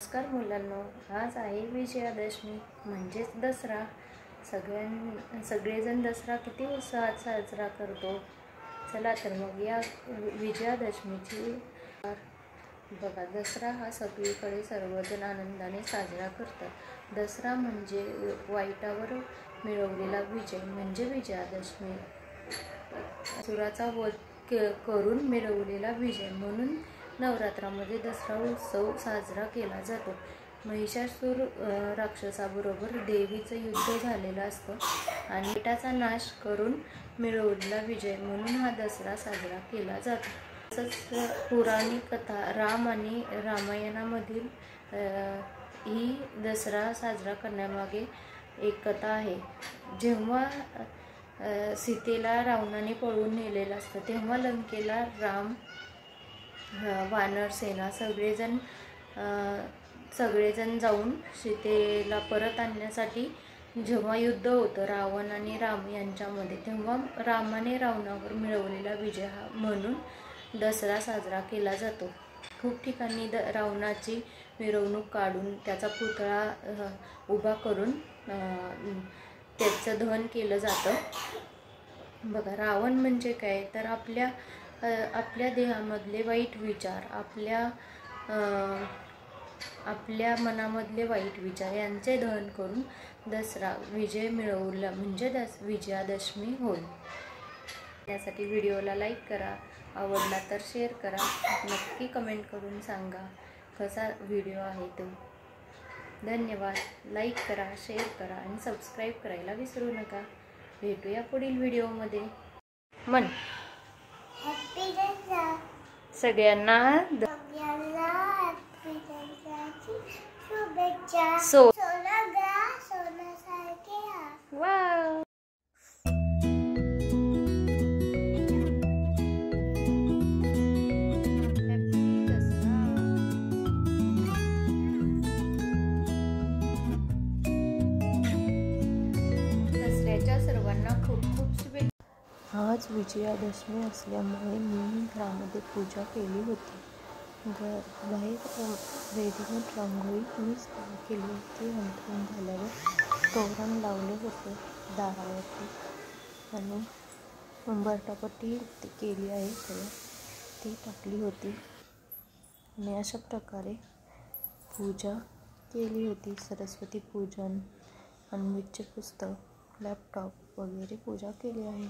नमस्कार मुलांनो, आज आहे विजयादशमी म्हणजेच दसरा। सगळेजण दसरा किती उत्साहात साजरा करतो। चला तर मग या विजयादशमीची बघा। दसरा हा सगळीकडे सर्वजण आनंदाने साजरा करतात। दसरा म्हणजे वाईटावर मिळवलेला विजय म्हणजे विजयादशमी। असुराचा वध करून मिळवलेला विजय म्हणून नवरात्रामध्ये दसरा उत्सव साजरा केला जातो। महिषासुर राक्षसाबरोबर देवीचं युद्ध झालेलं असतं आणि वाईटाचा नाश करून मिळवलेला विजय म्हणून हा दसरा साजरा केला जातो। तसंच पौराणिक कथा राम आणि रामायणामधील ही दसरा साजरा करण्यामागे एक कथा आहे। जेव्हा सीतेला रावणाने पळवून नेलेलं असतं तेव्हा लंकेला राम, वानर सेना सगळेजण जाऊन सीतेला परत आणण्यासाठी जेव्हा युद्ध होतं रावण आणि राम यांच्यामध्ये, तेव्हा रामाने रावणावर मिळवलेला विजय हा म्हणून दसरा साजरा केला जातो। खूप ठिकाणी रावणाची मिरवणूक काढून त्याचा पुतळा उभा करून त्याचं दहन केलं जातं। बघा, रावण म्हणजे काय तर आपल्या देहामधले वाईट विचार, आपल्या मनामधले वाईट विचार यांचे दहन करून दसरा विजय मिळवला म्हणजे विजयादशमी होय। यासाठी व्हिडिओला लाईक करा, आवडला तर शेअर करा, नक्की कमेंट करून सांगा कसा व्हिडिओ आहे तो। धन्यवाद। लाईक करा, शेअर करा आणि सबस्क्राईब करायला विसरू नका। भेटूया पुढील व्हिडिओमध्ये। सगळ्यांना वाव। दसऱ्याच्या सर्वांना खूप खूप शुभेच्छा। आज विजयादशमी असल्यामुळे मी घरामध्ये पूजा केली होती। बाहेर रेडीमेड रांगोळी मीच केली होती। अंथरून झाल्यावर तोरण लावले होते दारावरती आणि उंबरठापट्टी केली आहे तयार, ती टाकली होती आणि अशा प्रकारे पूजा केली होती। सरस्वती पूजन, अन्वीचे पुस्तक, लॅपटॉप वगैरे पूजा केली आहे।